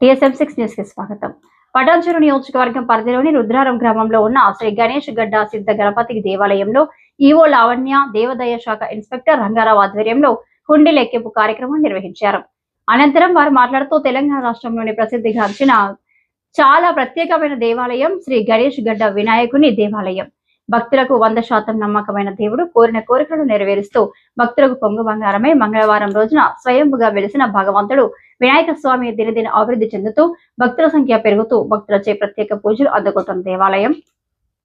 TSM6 news కి స్వాగతం. పటాన్చెరు నియోజకవర్గం పరిధిలోని రుద్రారం గ్రామంలో ఉన్న శ్రీ గణేష్ గడ్డ సిద్ధ గణపతి దేవాలయంలో ఈవో లావణ్య, దేవాదాయ శాఖ ఇన్స్పెక్టర్ రంగారావు ఆధ్వర్యంలో హుండీ లెక్కింపు కార్యక్రమం నిర్వహించారు. అనంతరం వారు మాట్లాడుతూ తెలంగాణ రాష్ట్రంలోని ప్రసిద్ధిగాంచిన చాలా ప్రత్యేకమైన దేవాలయం శ్రీ గణేష్ గడ్డ వినాయకుని దేవాలయం. భక్తులకు 100% నమ్మకమైన దేవుడు కోరిన కోరికలను నెరవేరుస్తూ భక్తులకు పొంగు బంగారమై మంగళవారం రోజున స్వయంగా వెలిసిన భగవంతుడు వినాయక స్వామి దినదిన అభివృద్ధి చెందుతూ భక్తుల సంఖ్య పెరుగుతూ భక్తులచే ప్రత్యేక పూజలు అందుకుంటున్న దేవాలయం.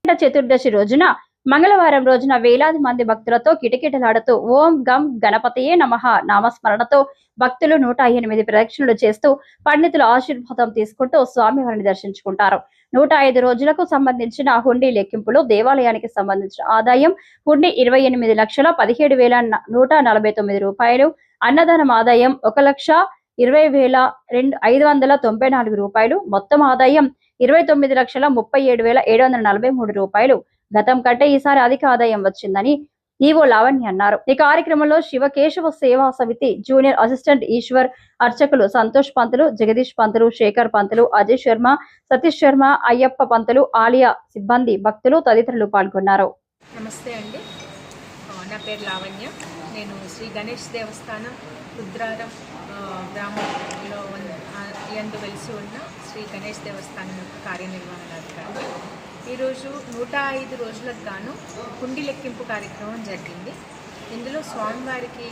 చతుర్దశి రోజున మంగళవారం రోజున వేలాది మంది భక్తులతో కిటకిటలాడుతూ ఓం గం గణపతియే నమః నామస్మరణతో భక్తులు 108 ప్రదక్షిణలు చేస్తూ పండితుల ఆశీర్వాదం తీసుకుంటూ స్వామివారిని దర్శించుకుంటారు. 105 రోజులకు సంబంధించిన హుండీ లెక్కింపులో దేవాలయానికి సంబంధించిన ఆదాయం హుండీ 28,20,149 రూపాయలు, అన్నదానం ఆదాయం 1,20,594 రూపాయలు, మొత్తం ఆదాయం 29,37,743 రూపాయలు. గతం కంటే ఈసారి అధిక ఆదాయం వచ్చిందని ఈవో లావణ్య అన్నారు. ఈ కార్యక్రమంలో శివకేశవ సేవా సమితి జూనియర్ అసిస్టెంట్ ఈశ్వర్, అర్చకులు సంతోష్ పంతులు, జగదీష్ పంతులు, శేఖర్ పంతులు, అజయ్ శర్మ, సతీష్ శర్మ, అయ్యప్ప పంతులు, ఆలయ సిబ్బంది, భక్తులు తదితరులు పాల్గొన్నారు. నమస్తే అండి, నా పేరు లావణ్య. నేను శ్రీ గణేష్ దేవస్థానం రుద్రారం గ్రామంలో యందు వెలిసి ఉన్న శ్రీ గణేష్ దేవస్థానం యొక్క కార్యనిర్వహణాధికారి. ఈరోజు 105 రోజులకు గాను హుండీ లెక్కింపు కార్యక్రమం జరిగింది. ఇందులో స్వామివారికి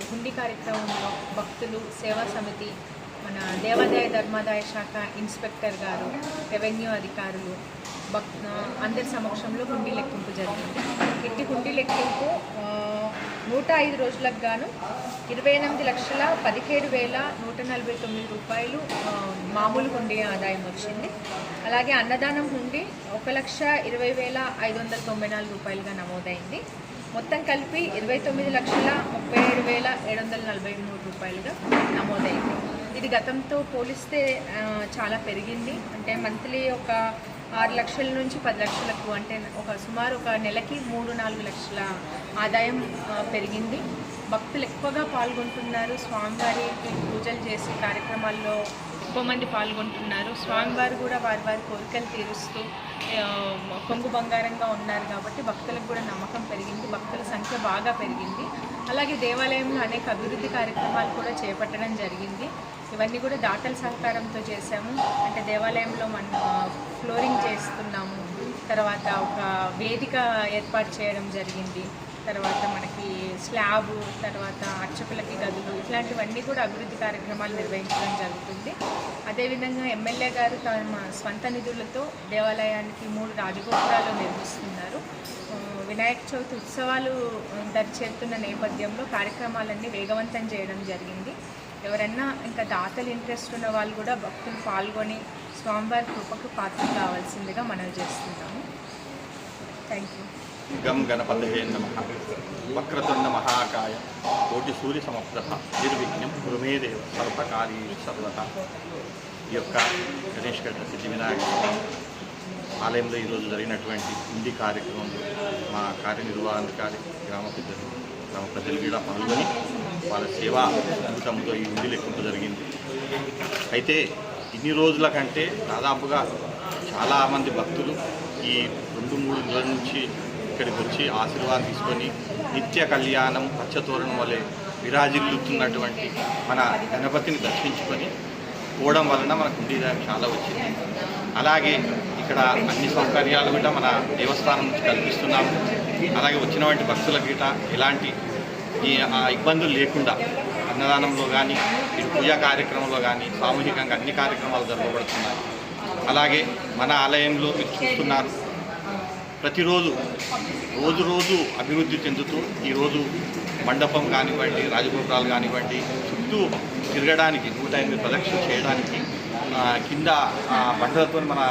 హుండీ కార్యక్రమంలో భక్తులు, సేవా సమితి, మన దేవాదాయ ధర్మాదాయ శాఖ ఇన్స్పెక్టర్ గారు, రెవెన్యూ అధికారులు అందరి సమక్షంలో హుండీ లెక్కింపు జరిగింది. ఇట్టి హుండీ లెక్కింపు 105 రోజులకు గాను 28,17,149 రూపాయలు మామూలు హుండీ ఆదాయం వచ్చింది. అలాగే అన్నదానం హుండీ 1,20,594 రూపాయలుగా నమోదైంది. మొత్తం కలిపి 29,37,743 రూపాయలుగా నమోదైంది. ఇది గతంతో పోలిస్తే చాలా పెరిగింది. అంటే మంత్లీ ఒక 6 లక్షల నుంచి 10 లక్షలకు, అంటే సుమారు ఒక నెలకి 3-4 లక్షల ఆదాయం పెరిగింది. భక్తులు ఎక్కువగా పాల్గొంటున్నారు. స్వామివారికి పూజలు చేసే కార్యక్రమాల్లో ఎక్కువ మంది పాల్గొంటున్నారు. స్వామివారు కూడా వారి కోరికలు తీరుస్తూ కొంగు బంగారంగా ఉన్నారు కాబట్టి భక్తులకు కూడా నమ్మకం పెరిగింది, భక్తుల సంఖ్య బాగా పెరిగింది. అలాగే దేవాలయంలో అనేక అభివృద్ధి కార్యక్రమాలు కూడా చేపట్టడం జరిగింది. ఇవన్నీ కూడా దాతల సహకారంతో చేశాము. అంటే దేవాలయంలో మనం ఫ్లోరింగ్ చేస్తున్నాము, తర్వాత ఒక వేదిక ఏర్పాటు చేయడం జరిగింది, తర్వాత మనకి స్లాబ్, తర్వాత అర్చకులకి గదులు, ఇట్లాంటివన్నీ కూడా అభివృద్ధి కార్యక్రమాలు నిర్వహించడం జరుగుతుంది. అదేవిధంగా ఎమ్మెల్యే గారు తమ స్వంత నిధులతో దేవాలయానికి 3 రాజగోపురాలు నిర్మిస్తున్నారు. వినాయక చవితి ఉత్సవాలు దరిచేరుతున్న నేపథ్యంలో కార్యక్రమాలన్నీ వేగవంతం చేయడం జరిగింది. ఎవరన్నా ఇంకా దాతలు ఇంట్రెస్ట్ ఉన్న వాళ్ళు కూడా భక్తులు పాల్గొని స్వామివారి కృపకు పాత్ర కావాల్సిందిగా మనవి చేస్తున్నాము. Thank you. గం గణపతయే నమః. వక్రతుండ మహాకాయ కోటి సూర్య సమప్రభ నిర్విఘ్నం గురుమేదేవ సర్వకార్యేషు సర్వదా. ఈ యొక్క గణేష్ గడ్డ సిద్ధి వినాయక ఆలయంలో ఈరోజు జరిగినటువంటి హుండీ కార్యక్రమంలో మా కార్యనిర్వహణాధికారి గ్రామ ప్రజలు కూడా పాల్గొని వాళ్ళ సేవా జీవితంతో ఈ హుండీ లెక్కింపు జరిగింది. అయితే ఇన్ని రోజుల కంటే దాదాపుగా చాలామంది భక్తులు ఈ 2-3 రోజుల నుంచి ఇక్కడికి వచ్చి ఆశీర్వాదం తీసుకొని నిత్య కళ్యాణం పచ్చతోరణం వలె విరాజిల్లుతున్నటువంటి మన గణపతిని దర్శించుకొని పోవడం వలన మనకు హుండీ చాలా వచ్చింది. అలాగే ఇక్కడ అన్ని సౌకర్యాలు కూడా మన దేవస్థానం నుంచి కల్పిస్తున్నాము. అలాగే వచ్చినటువంటి భక్తుల గిట ఎలాంటి ఇబ్బందులు లేకుండా అన్నదానంలో కానీ, ఇటు పూజా కార్యక్రమంలో కానీ సామూహికంగా అన్ని కార్యక్రమాలు జరపబడుతున్నాయి. అలాగే మన ఆలయంలో మీరు చూస్తున్నారు, ప్రతిరోజు రోజు అభివృద్ధి చెందుతూ ఈరోజు మండపం కానివ్వండి, రాజగోపురాలు కానివ్వండి, చుట్టూ తిరగడానికి 108 ప్రదక్షిణ చేయడానికి కింద బండలతో మన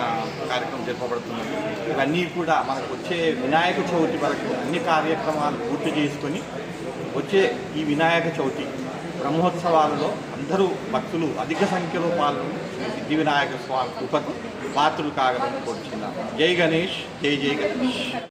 కార్యక్రమం జరపబడుతుంది. ఇవన్నీ కూడా మనకు వచ్చే వినాయక చవితి వరకు అన్ని కార్యక్రమాలు పూర్తి చేసుకొని వచ్చే ఈ వినాయక చవితి బ్రహ్మోత్సవాలలో అందరూ భక్తులు అధిక సంఖ్యలో పాల్గొని సిద్ధి వినాయక స్వామి కృపకు పాత్రలు కాగలని కోరుచున్నాం. జై గణేష్, జై జై గణేష్.